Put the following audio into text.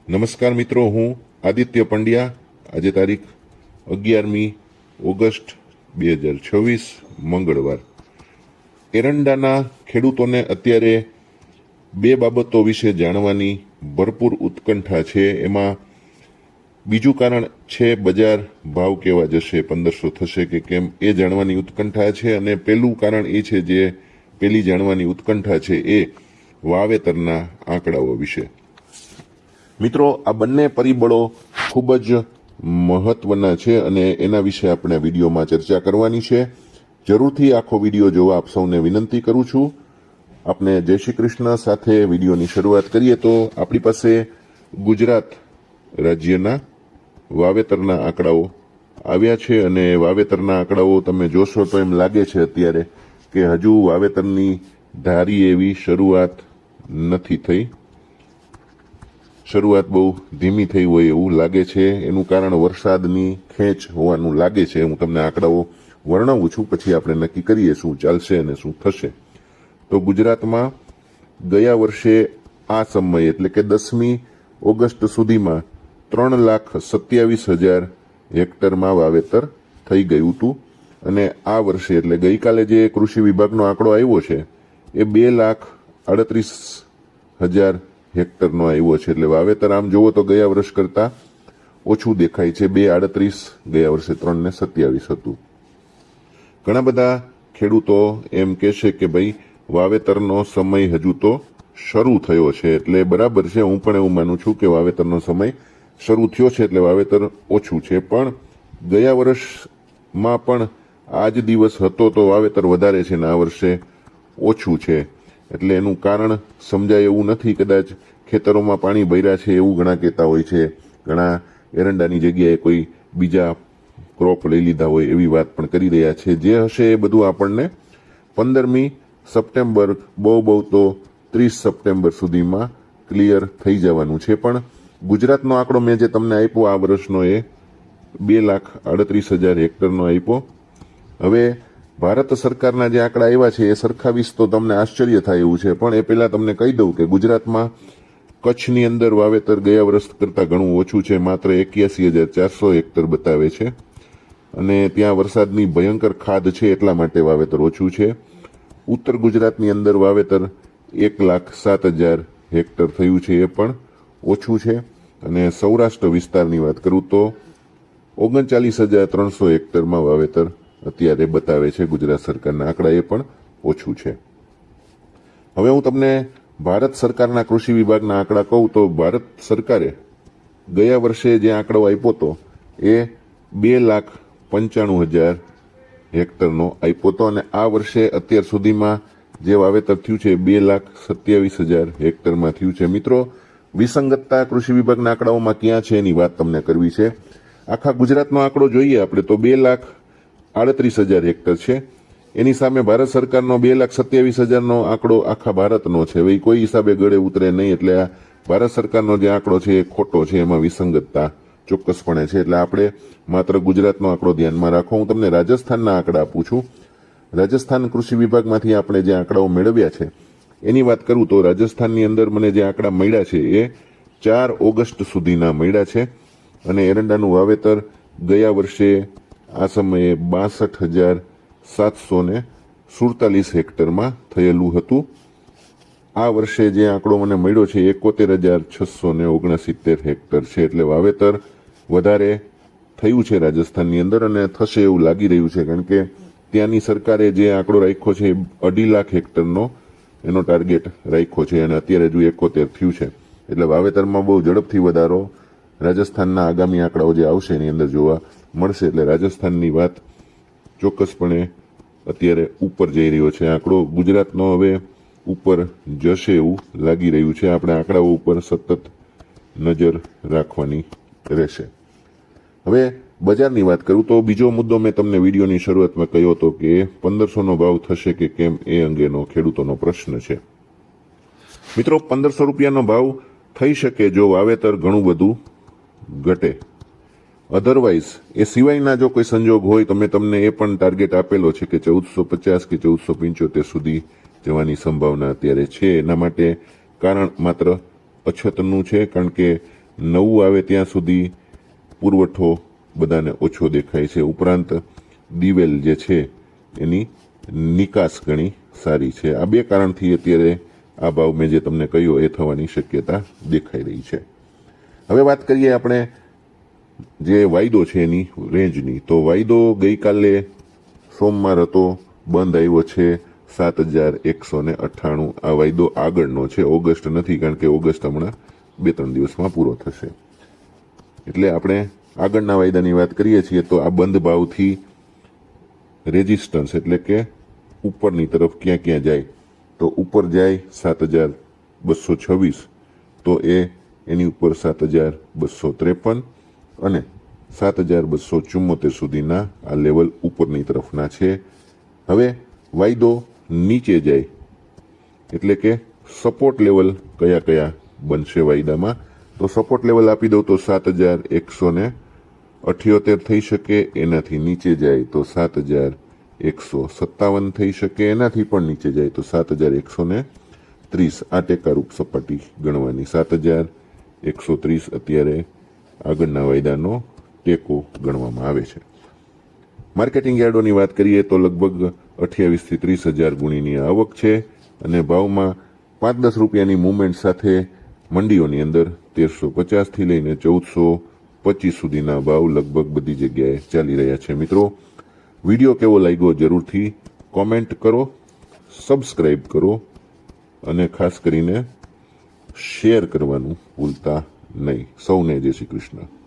નમસ્કાર મિત્રો, હું આદિત્ય પંડ્યા. આજે તારીખ 11મી ઓગસ્ટ 2026 મંગળવાર. એરંડાના ખેડૂતોને અત્યારે બે બાબતો વિશે જાણવાની ભરપૂર ઉત્કંઠા છે. એમાં બીજું કારણ છે બજાર ભાવ કેવા જશે, 1500 થશે કે કેમ, એ જાણવાની ઉત્કંઠા છે. અને પહેલું કારણ એ છે, જે પહેલી જાણવાની ઉત્કંઠા છે, એ વાવેતરના આંકડાઓ વિશે. મિત્રો, આ બંને પરિબળો ખૂબ જ મહત્વના છે અને એના વિશે આપણે વિડીયોમાં ચર્ચા કરવાની છે. જરૂરથી આખો વિડીયો જોવા આપ સૌને વિનંતી કરું છું. આપણે જય શ્રી કૃષ્ણ સાથે વિડીયોની શરૂઆત કરીએ તો આપણી પાસે ગુજરાત રાજ્યના વાવેતરના આંકડાઓ આવ્યા છે અને વાવેતરના આંકડાઓ તમે જોશો તો એમ લાગે છે અત્યારે કે હજુ વાવેતરની ધારી એવી શરૂઆત નથી થઈ. શરૂઆત બહુ ધીમી થઈ હોય એવું લાગે છે. એનું કારણ વરસાદની ખેંચ હોવાનું લાગે છે. હું તમને આંકડાઓ વર્ણવું છું, પછી આપણે નક્કી કરીએ શું ચાલશે અને શું થશે. તો ગુજરાતમાં ગયા વર્ષે આ સમયે એટલે કે 10મી ઓગસ્ટ સુધીમાં 3,27,000 હેક્ટરમાં વાવેતર થઈ ગયું હતું અને આ વર્ષે એટલે ગઈકાલે જે કૃષિ વિભાગનો આંકડો આવ્યો છે એ 2,38,000 હેક્ટરનો આવ્યો છે. એટલે વાવેતર આમ જોવો તો ગયા વર્ષ કરતા ઓછું દેખાય છે. 2,38, ગયા વર્ષે 3,27 હતું. ઘણા બધા ખેડૂતો એમ કહેશે કે ભાઈ વાવેતરનો સમય હજુ તો શરૂ થયો છે, એટલે બરાબર છે. હું પણ એવું માનું છું કે વાવેતરનો સમય શરૂ થયો છે એટલે વાવેતર ઓછું છે. પણ ગયા વર્ષમાં પણ આ જ દિવસ હતો તો વાવેતર વધારે છે ને આ વર્ષે ઓછું છે. એટલે એનું કારણ સમજાય એવું નથી. કદાચ ખેતરોમાં પાણી ભર્યા છે એવું ઘણા કહેતા હોય છે. ઘણા એરંડાની જગ્યાએ કોઈ બીજા ક્રોપ લઈ લીધા હોય એવી વાત પણ કરી રહ્યા છે. જે હશે એ બધું આપણને 15મી સપ્ટેમ્બર, બહુ તો 30 સપ્ટેમ્બર સુધીમાં ક્લિયર થઈ જવાનું છે. પણ ગુજરાતનો આંકડો મેં જે તમને આપ્યો આ વર્ષનો એ 2,38,000 હેક્ટરનો આપ્યો. હવે ભારત સરકારના જે આંકડા આવ્યા છે એ સરખાવીશ તો તમને આશ્ચર્ય થાય એવું છે. પણ એ પહેલા તમને કહી દઉં કે ગુજરાતમાં કચ્છની અંદર વાવેતર ગયા વર્ષ કરતાં ઘણું ઓછું છે. માત્ર 81,400 હેક્ટર બતાવે છે અને ત્યાં વરસાદની ભયંકર ખાધ છે એટલા માટે વાવેતર ઓછું છે. ઉત્તર ગુજરાતની અંદર વાવેતર 1,07,000 હેક્ટર થયું છે, એ પણ ઓછું છે. અને સૌરાષ્ટ્ર વિસ્તારની વાત કરું તો 39,300 હેક્ટરમાં વાવેતર અત્યારે બતાવે છે ગુજરાત સરકારના આંકડા, એ પણ ઓછું છે. હવે હું તમને ભારત સરકારના કૃષિ વિભાગના આંકડા કહું તો ભારત સરકારે ગયા વર્ષે જે આંકડો આપ્યો હતો એ 2,95,000 હેક્ટરનો આપ્યો હતો અને આ વર્ષે અત્યાર સુધીમાં જે વાવેતર થયું છે 2,27,000 હેક્ટરમાં થયું છે. મિત્રો, વિસંગતતા કૃષિ વિભાગના આંકડાઓમાં ક્યાં છે એની વાત તમને કરવી છે. આખા ગુજરાતનો આંકડો જોઈએ આપણે તો 2,38,000 હેક્ટર છે. એની સામે ભારત સરકારનો 2,27,000નો આંકડો આખા ભારતનો છે. હવે કોઈ હિસાબે ગળે ઉતરે નહીં. એટલે આ ભારત સરકારનો જે આંકડો છે એ ખોટો છે, એમાં વિસંગતતા ચોક્કસપણે છે. એટલે આપણે માત્ર ગુજરાતનો આંકડો ધ્યાનમાં રાખો. હું તમને રાજસ્થાનના આંકડા આપું છું. રાજસ્થાન કૃષિ વિભાગમાંથી આપણે જે આંકડાઓ મેળવ્યા છે એની વાત કરું તો રાજસ્થાનની અંદર મને જે આંકડા મળ્યા છે એ 4 ઓગસ્ટ સુધીના મળ્યા છે અને એરંડાનું વાવેતર ગયા વર્ષે આ સમયે 62,747 હેક્ટરમાં થયેલું હતું. આ વર્ષે જે આંકડો મને મળ્યો છે 71,669 હેક્ટર છે. એટલે વાવેતર વધારે થયું છે રાજસ્થાનની અંદર અને થશે એવું લાગી રહ્યું છે. કારણ કે ત્યાંની સરકારે જે આંકડો રાખ્યો છે 2.5 લાખ હેક્ટરનો એનો ટાર્ગેટ રાખ્યો છે અને અત્યારે હજુ 71 થયું છે. એટલે વાવેતરમાં બહુ ઝડપથી વધારો રાજસ્થાનના આગામી આંકડાઓ જે આવશે એની અંદર જોવા મળશે. એટલે રાજસ્થાનની વાત ચોક્કસપણે અત્યારે ઉપર જઈ રહ્યો છે આંકડો. ગુજરાતનો હવે ઉપર જશે એવું લાગી રહ્યું છે. આપણે આંકડાઓ ઉપર સતત નજર રાખવાની રહેશે. હવે બજારની વાત કરું તો બીજો મુદ્દો મેં તમને વિડીયોની શરૂઆતમાં કહ્યો હતો કે 1,500નો ભાવ થશે કે કેમ, એ અંગેનો ખેડૂતોનો પ્રશ્ન છે. મિત્રો, 1,500 રૂપિયાનો ભાવ થઈ શકે જો વાવેતર ઘણું બધું ઘટે. અધરવાઇઝ એ સિવાયના જો કોઈ સંજોગ હોય તો મેં તમને એ પણ ટાર્ગેટ આપેલો છે કે 1,450 કે 1,475 સુધી જવાની સંભાવના અત્યારે છે. એના માટે કારણ માત્ર અછતનું છે, કારણ કે નવું આવે ત્યાં સુધી પુરવઠો બધાને ઓછો દેખાય છે. ઉપરાંત દિવેલ જે છે એની નિકાસ ઘણી સારી છે. આ બે કારણથી અત્યારે આ ભાવ મેં જે તમને કહ્યું એ થવાની શક્યતા દેખાઈ રહી છે. હવે વાત કરીએ આપણે જે વાયદો છે એની રેન્જની. તો વાયદો ગઈકાલે સોમવાર હતો, બંધ આવ્યો છે 7,198. આ વાયદો આગળનો છે, ઓગસ્ટ નથી, કારણ કે ઓગસ્ટ હમણાં 2-3 દિવસમાં પૂરો થશે. એટલે આપણે આગળના વાયદાની વાત કરીએ છીએ તો આ બંધ ભાવથી રેઝિસ્ટન્સ એટલે કે ઉપરની તરફ ક્યાં ક્યાં જાય, તો ઉપર જાય 7,226, તો એની ઉપર 7,253 અને 7,274 સુધીના આ લેવલ ઉપરની તરફના છે. હવે વાયદો નીચે જાય એટલે કે સપોર્ટ લેવલ કયા કયા બનશે વાયદામાં, તો સપોર્ટ લેવલ આપી દઉં તો 7,178 થઈ શકે. એનાથી નીચે જાય તો 7,157 થઈ શકે. એનાથી પણ નીચે જાય તો 7,130. આ ટેકારૂપ સપાટી ગણવાની. 7,130 અત્યારે આગળના વાયદાનો ટેકો ગણવામાં આવે છે. માર્કેટિંગ યાર્ડોની વાત કરીએ તો લગભગ 28,000 થી 30,000 ગુણીની આવક છે અને ભાવમાં 5-10 રૂપિયાની મુવમેન્ટ સાથે મંડીઓની અંદર 1,350 થી લઈને 1,425 સુધીના ભાવ લગભગ બધી જગ્યાએ ચાલી રહ્યા છે. મિત્રો, વિડીયો કેવો લાગ્યો જરૂરથી કોમેન્ટ કરો, સબસ્ક્રાઈબ કરો અને ખાસ કરીને શેર કરવાનું ભૂલતા નહીં. સૌને જય શ્રી કૃષ્ણ.